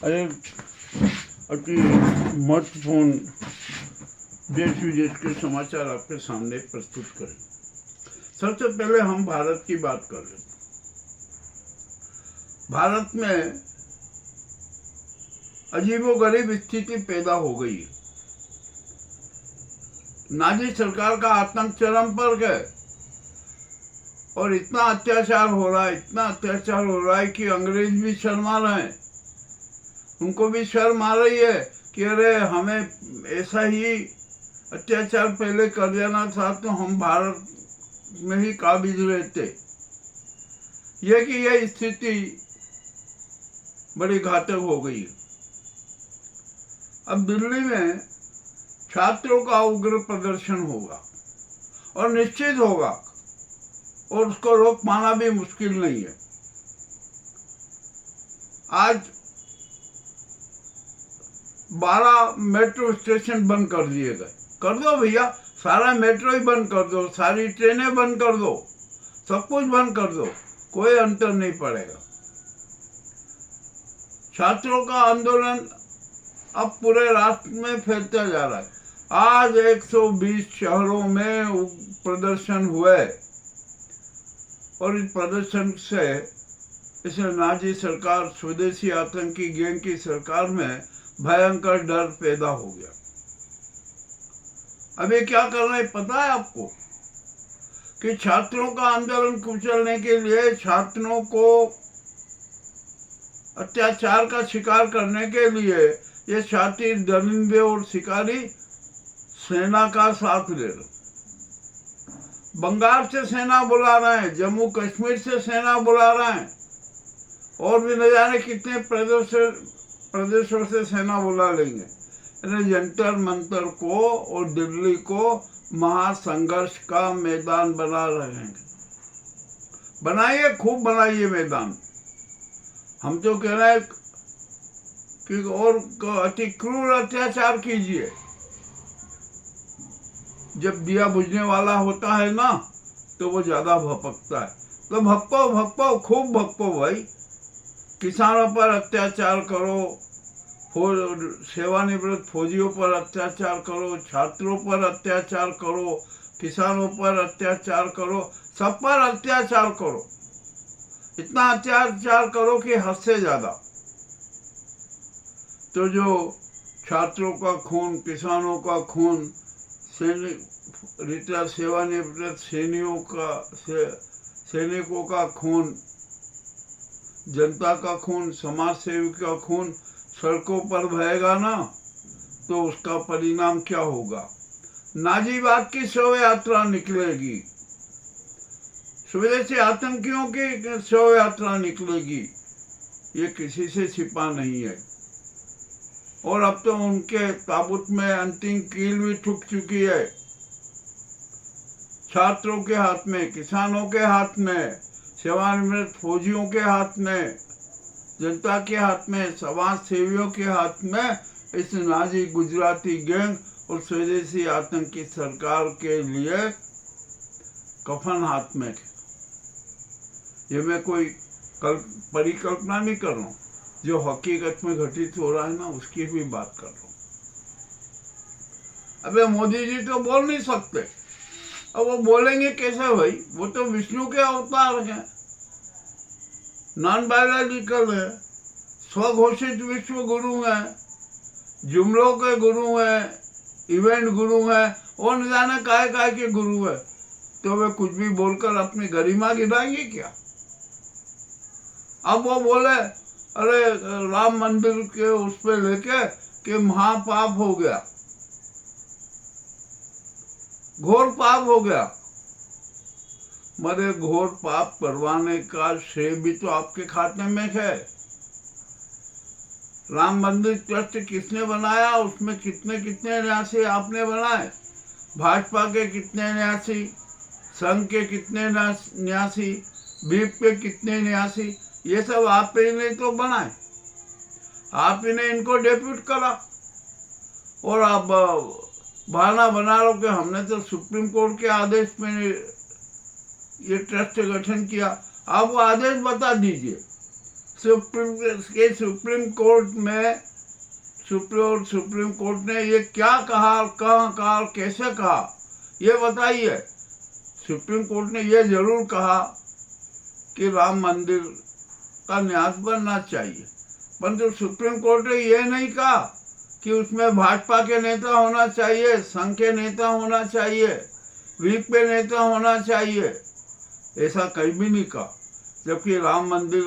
एक अति महत्वपूर्ण देश विदेश के समाचार आपके सामने प्रस्तुत करें। सबसे पहले हम भारत की बात कर रहे हैं। भारत में अजीबोगरीब स्थिति पैदा हो गई है। नाजी सरकार का आतंक चरम पर गए और इतना अत्याचार हो रहा है कि अंग्रेज भी शर्मा रहे हैं। उनको भी शर्म आ रही है कि अरे हमें ऐसा ही अत्याचार पहले कर देना था तो हम भारत में ही काबिज रहते। यह स्थिति बड़ी घातक हो गई है। अब दिल्ली में छात्रों का उग्र प्रदर्शन होगा और निश्चित होगा और उसको रोक पाना भी मुश्किल नहीं है। आज 12 मेट्रो स्टेशन बंद कर दिए गए। कर दो भैया, सारा मेट्रो ही बंद कर दो, सारी ट्रेनें बंद कर दो, सब कुछ बंद कर दो, कोई अंतर नहीं पड़ेगा। छात्रों का आंदोलन अब पूरे राष्ट्र में फैलता जा रहा है। आज 120 शहरों में प्रदर्शन हुए और इस प्रदर्शन से इस नाजी सरकार, स्वदेशी आतंकी गैंग की सरकार में भयंकर डर पैदा हो गया। अब ये क्या कर रहे हैं पता है आपको? कि छात्रों का आंदोलन कुचलने के लिए, छात्रों को अत्याचार का शिकार करने के लिए ये शातिर, दरिंदे और शिकारी सेना का साथ ले रहे। बंगाल से सेना बुला रहे हैं, जम्मू कश्मीर से सेना बुला रहे हैं और भी न जाने कितने प्रदेशों से सेना बुला लेंगे। जंतर मंतर को और दिल्ली को महासंघर्ष का मैदान बना रहे हैं। बनाइए, खूब बनाइए मैदान। हम तो कह रहे हैं कि और अति क्रूर अत्याचार कीजिए। जब दिया बुझने वाला होता है ना तो वो ज्यादा भपकता है। तो भपको, खूब भपको भाई। किसानों पर अत्याचार करो, सेवानिवृत्त फौजियों पर अत्याचार करो, छात्रों पर अत्याचार करो, किसानों पर अत्याचार करो, सब पर अत्याचार करो। इतना अत्याचार करो कि हद से ज्यादा। तो जो छात्रों का खून, किसानों का खून, सेवानिवृत्त सैनिकों का खून, जनता का खून, समाज सेवी का खून सड़कों पर बहेगा ना तो उसका परिणाम क्या होगा? नाजीवाद की शव यात्रा निकलेगी, स्वदेशी आतंकियों की शव यात्रा निकलेगी। ये किसी से छिपा नहीं है। और अब तो उनके ताबूत में अंतिम कील भी ठुक चुकी है। छात्रों के हाथ में, किसानों के हाथ में, सेवानिवृत्त फौजियों के हाथ में, जनता के हाथ में, समाज सेवियों के हाथ में इस नाजी गुजराती गैंग और स्वदेशी आतंकी सरकार के लिए कफन हाथ में। ये मैं कोई परिकल्पना नहीं कर रहा हूँ, जो हकीकत में घटित हो रहा है ना उसकी भी बात कर रहा हूँ। अबे मोदी जी तो बोल नहीं सकते। अब वो बोलेंगे कैसे भाई? वो तो विष्णु के अवतार हैं, नॉन बायोलॉजिकल है, स्वघोषित विश्व गुरु हैं, जुमलों के गुरु हैं, इवेंट गुरु हैं, और न जाने काय के गुरु है। तो वे कुछ भी बोलकर अपनी गरिमा गिराएंगे क्या? अब वो बोले अरे राम मंदिर के उस पे लेके कि महापाप हो गया, घोर पाप हो गया। मरे घोर पाप करवाने का श्रेय भी तो आपके खाते में है। राम मंदिर ट्रस्ट किसने बनाया? उसमें कितने न्यासी आपने बनाए? भाजपा के कितने न्यासी, संघ के कितने न्यासी, बीप के कितने न्यासी? ये सब आप ही ने तो बनाए, आप ही ने इनको डेप्यूट करा। और आप बहाना बना लो कि हमने तो सुप्रीम कोर्ट के आदेश में ये ट्रस्ट गठन किया। आप वो आदेश बता दीजिए। सुप्रीम कोर्ट ने ये क्या कहा, कहाँ कहा, कैसे कहा, ये बताइए। सुप्रीम कोर्ट ने ये जरूर कहा कि राम मंदिर का न्यास बनना चाहिए, परंतु सुप्रीम कोर्ट ने ये नहीं कहा कि उसमें भाजपा के नेता होना चाहिए, संघ के नेता होना चाहिए, वीक पे नेता होना चाहिए, ऐसा कहीं भी नहीं कहा। जबकि राम मंदिर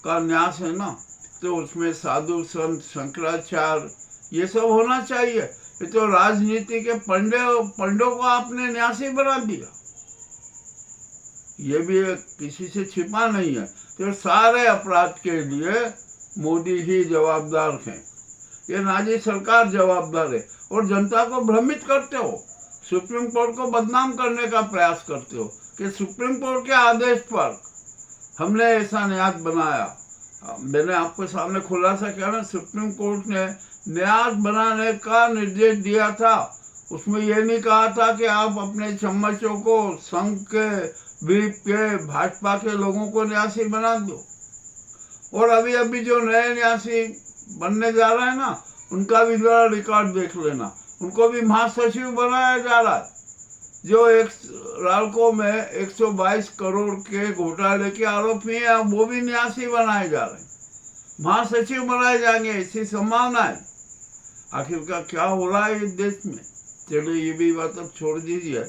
का न्यास है ना, तो उसमें साधु संत शंकराचार्य ये सब होना चाहिए। ये तो राजनीति के पंडों को आपने न्यासी बना दिया, ये भी किसी से छिपा नहीं है। तो सारे अपराध के लिए मोदी ही जवाबदार हैं, ये नाजी सरकार जवाबदार है। और जनता को भ्रमित करते हो, सुप्रीम कोर्ट को बदनाम करने का प्रयास करते हो कि सुप्रीम कोर्ट के आदेश पर हमने ऐसा न्यास बनाया। मैंने आपके सामने खुलासा किया ना, सुप्रीम कोर्ट ने न्यास बनाने का निर्देश दिया था। उसमें यह नहीं कहा था कि आप अपने चम्मचों को संघ के, वीप के, भाजपा के लोगों को न्यासी बना दो। और अभी जो नए न्यासी बनने जा रहे हैं ना, उनका भी जरा रिकॉर्ड देख लेना, उनको भी महासचिव बनाया जा रहा है। जो एक रालको में 122 करोड़ के घोटाले के आरोपी हैं, वो भी न्यासी बनाए जा रहे हैं, महासचिव बनाए जाएंगे, ऐसी संभावना है। आखिर का क्या हो रहा है इस देश में। चलिए ये भी बात अब छोड़ दीजिए,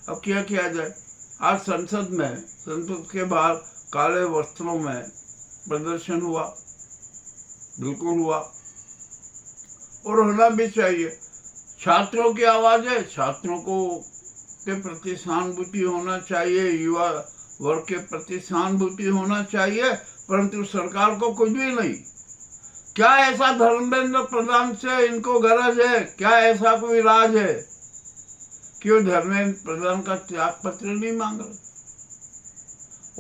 अब क्या किया जाए। आज संसद के बाहर काले वस्त्रों में प्रदर्शन हुआ, बिल्कुल हुआ, और होना भी चाहिए। छात्रों की आवाज है, छात्रों को के प्रति सहानुभूति होना चाहिए, युवा वर्ग के प्रति सहानुभूति होना चाहिए, परंतु सरकार को कुछ भी नहीं। क्या ऐसा धर्मेंद्र प्रधान से इनको गरज है, क्या ऐसा कोई राज है? क्यों धर्मेंद्र प्रधान का त्याग पत्र नहीं मांग रहे?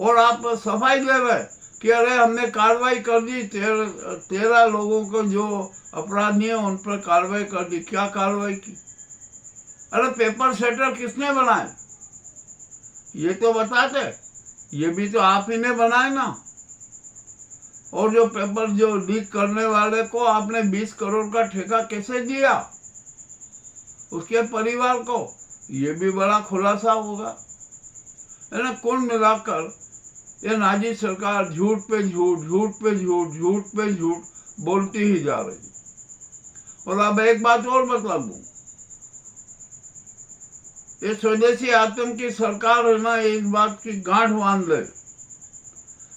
और आप सफाई दे रहे कि अरे हमने कार्रवाई कर दी, 13 लोगों को जो अपराधी है उन पर कार्रवाई कर दी। क्या कार्रवाई की? अरे पेपर सेटर किसने बनाए ये तो बताते। ये भी तो आप ही ने बनाए ना। और जो पेपर जो लीक करने वाले को आपने 20 करोड़ का ठेका कैसे दिया, उसके परिवार को, ये भी बड़ा खुलासा होगा। है कुल मिलाकर ये नाजी सरकार झूठ पे झूठ, झूठ पे झूठ, झूठ पे झूठ बोलती ही जा रही। और अब एक बात और बता दूं, ये स्वदेशी आतंक की सरकार है ना, इस बात की गांठ बांध ले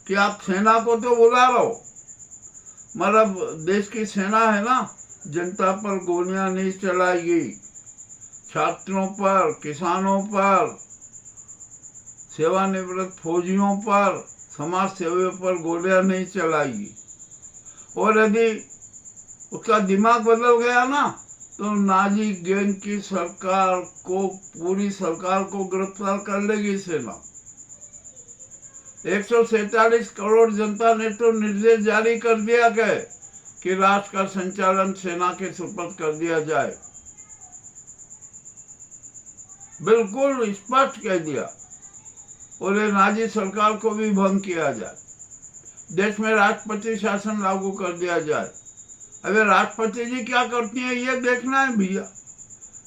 कि आप सेना को तो बुला रहे हो, मतलब देश की सेना है ना, जनता पर गोलियां नहीं चलाएगी, छात्रों पर, किसानों पर, सेवानिवृत्त फौजियों पर, समाज सेवियों पर गोलियां नहीं चलाएगी। और यदि उसका दिमाग बदल गया ना, तो नाजी गैंग की सरकार को, पूरी सरकार को गिरफ्तार कर लेगी सेना। 147 करोड़ जनता ने तो निर्देश जारी कर दिया कि राष्ट्र का संचालन सेना के सुपुर्द कर दिया जाए, बिल्कुल स्पष्ट कह दिया। और ये नाजी सरकार को भी भंग किया जाए, देश में राष्ट्रपति शासन लागू कर दिया जाए। अबे राष्ट्रपति जी क्या करती हैं ये देखना है भैया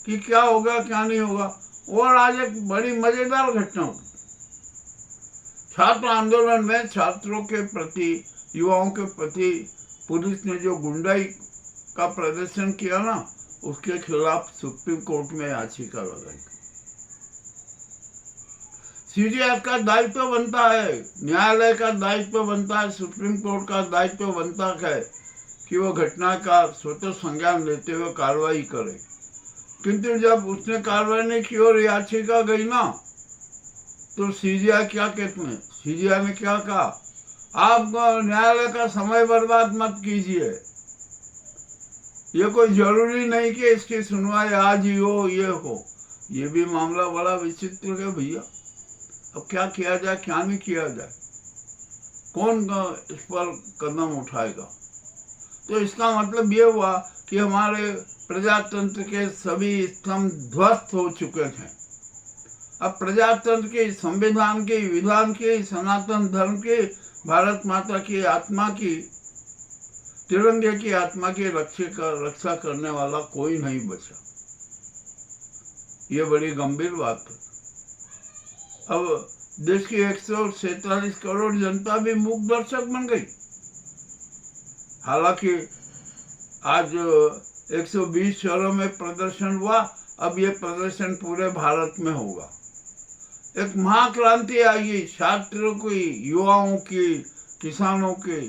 कि क्या होगा क्या नहीं होगा। और आज एक बड़ी मजेदार घटना हुई, छात्र आंदोलन में छात्रों के प्रति, युवाओं के प्रति पुलिस ने जो गुंडाई का प्रदर्शन किया ना, उसके खिलाफ सुप्रीम कोर्ट में याचिका लगाई। सीजीआई का दायित्व बनता है, न्यायालय का दायित्व बनता है, सुप्रीम कोर्ट का दायित्व बनता है कि वो घटना का स्वतः संज्ञान लेते हुए कार्रवाई करे। किंतु जब उसने कार्रवाई नहीं की और याचिका गई ना, तो सीजीआई क्या कहते हैं, सीजीआई ने क्या कहा, आप न्यायालय का समय बर्बाद मत कीजिए, ये कोई जरूरी नहीं कि इसकी सुनवाई आज ही हो, ये हो। ये भी मामला बड़ा विचित्र है भैया। अब क्या किया जाए, क्या नहीं किया जाए, कौन इस पर कदम उठाएगा? तो इसका मतलब ये हुआ कि हमारे प्रजातंत्र के सभी स्तंभ ध्वस्त हो चुके थे। अब प्रजातंत्र की, संविधान की, विधान की, सनातन धर्म की, भारत माता की आत्मा की, तिरंगे की आत्मा की रक्षा करने वाला कोई नहीं बचा। ये बड़ी गंभीर बात है। अब देश की 147 करोड़ जनता भी मूक दर्शक बन गई। हालांकि आज 120 शहरों में प्रदर्शन हुआ, अब ये प्रदर्शन पूरे भारत में होगा। एक महाक्रांति आएगी, छात्रों की, युवाओं की, किसानों की,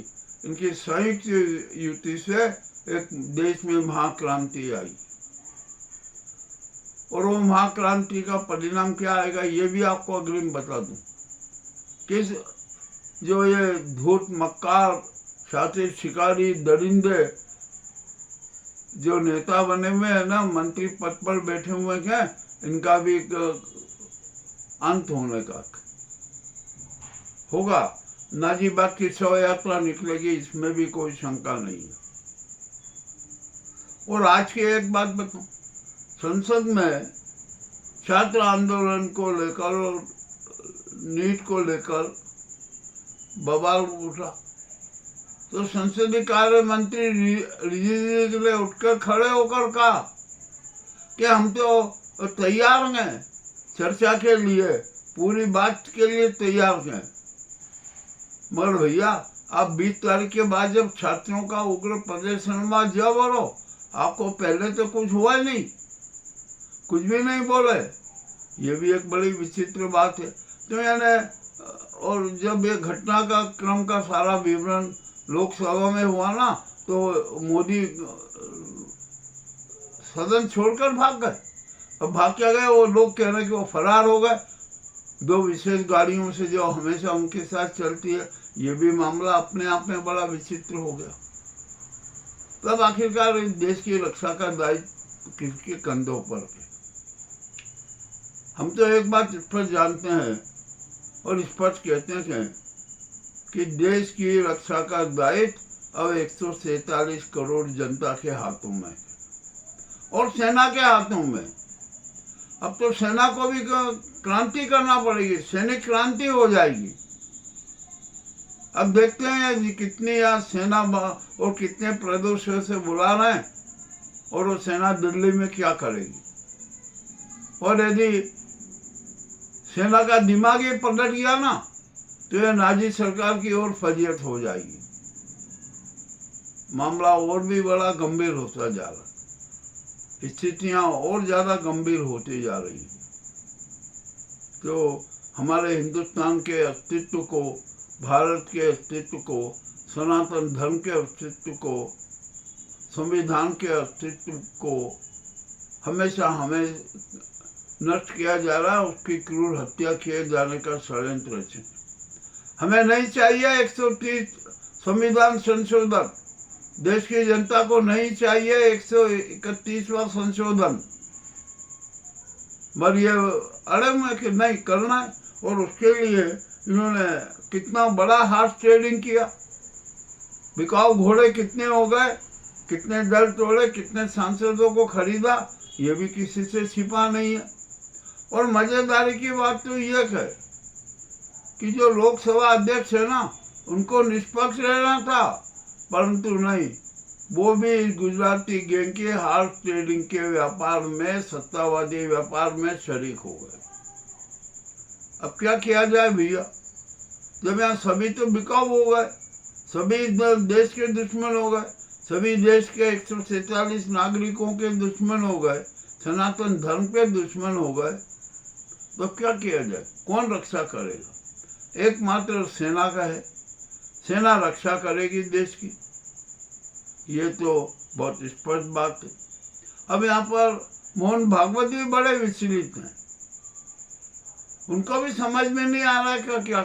इनकी संयुक्त युति से एक देश में महाक्रांति आई। और वो महाक्रांति का परिणाम क्या आएगा ये भी आपको अग्रिम बता दूं। किस जो ये धूर्त, मक्कार, शातिर, शिकारी, दरिंदे जो नेता बने हुए हैं ना, मंत्री पद पर बैठे हुए हैं, इनका भी एक अंत होने का होगा। नाजीबाग की शव यात्रा निकलेगी, इसमें भी कोई शंका नहीं है। और आज की एक बात बताऊं, संसद में छात्र आंदोलन को लेकर और नीट को लेकर बवाल उठा, तो संसदीय कार्य मंत्री रिजिजू ने उठकर खड़े होकर कहा कि हम तो तैयार हैं चर्चा के लिए, पूरी बात के लिए तैयार हैं, मगर भैया आप 20 तारीख के बाद जब छात्रों का उग्र प्रदर्शन में जब हो, आपको पहले तो कुछ हुआ नहीं, कुछ भी नहीं बोले। ये भी एक बड़ी विचित्र बात है। तो यानी, और जब ये घटना का क्रम का सारा विवरण लोकसभा में हुआ ना, तो मोदी सदन छोड़कर भाग गए। अब भाग क्या गए, वो लोग कह रहे हैं कि वो फरार हो गए 2 विशेष गाड़ियों से जो हमेशा उनके साथ चलती है। ये भी मामला अपने आप में बड़ा विचित्र हो गया। तब आखिरकार देश की रक्षा का दायित्व किसके कंधों पर है? हम तो एक बात स्पष्ट जानते हैं और स्पष्ट कहते हैं कि देश की रक्षा का दायित्व अब 147 करोड़ जनता के हाथों में है और सेना के हाथों में। अब तो सेना को भी क्रांति करना पड़ेगी, सैनिक क्रांति हो जाएगी। अब देखते हैं कितनी यहाँ सेना और कितने प्रदेशों से बुला रहे हैं और वो सेना दिल्ली में क्या करेगी। और यदि सेना का दिमाग ही पलट गया ना, तो ये नाजी सरकार की ओर फजीयत हो जाएगी। मामला और भी बड़ा गंभीर होता जा रहा है, स्थितियां और ज्यादा गंभीर होती जा रही है। तो हमारे हिंदुस्तान के अस्तित्व को, भारत के अस्तित्व को, सनातन धर्म के अस्तित्व को, संविधान के अस्तित्व को हमेशा हमें नष्ट किया जा रहा है। उसकी क्रूर हत्या किए जाने का षड्यंत्र है। हमें नहीं चाहिए 130 संविधान संशोधन, देश की जनता को नहीं चाहिए 131वां संशोधन, मगर ये अड़ंग में कि नहीं करना है। और उसके लिए इन्होंने कितना बड़ा हार्स ट्रेडिंग किया, बिकाऊ घोड़े कितने हो गए, कितने दल तोड़े, कितने सांसदों को खरीदा, ये भी किसी से छिपा नहीं है। और मजेदारी की बात तो ये है कि जो लोकसभा अध्यक्ष है ना, उनको निष्पक्ष रहना था, परंतु नहीं, वो भी गुजराती गैंग के हार्स ट्रेडिंग के व्यापार में, सत्तावादी व्यापार में शरीक हो गए। अब क्या किया जाए भैया, जब यहाँ सभी तो बिकाऊ हो गए, सभी देश के दुश्मन हो गए, सभी देश के 147 नागरिकों के दुश्मन हो गए, सनातन धर्म के दुश्मन हो गए, तो क्या किया जाए? कौन रक्षा करेगा? एकमात्र सेना का है, सेना रक्षा करेगी देश की, ये तो बहुत स्पष्ट बात है। अब यहाँ पर मोहन भागवत भी बड़े विचलित हैं, उनको भी समझ में नहीं आ रहा है क्या क्या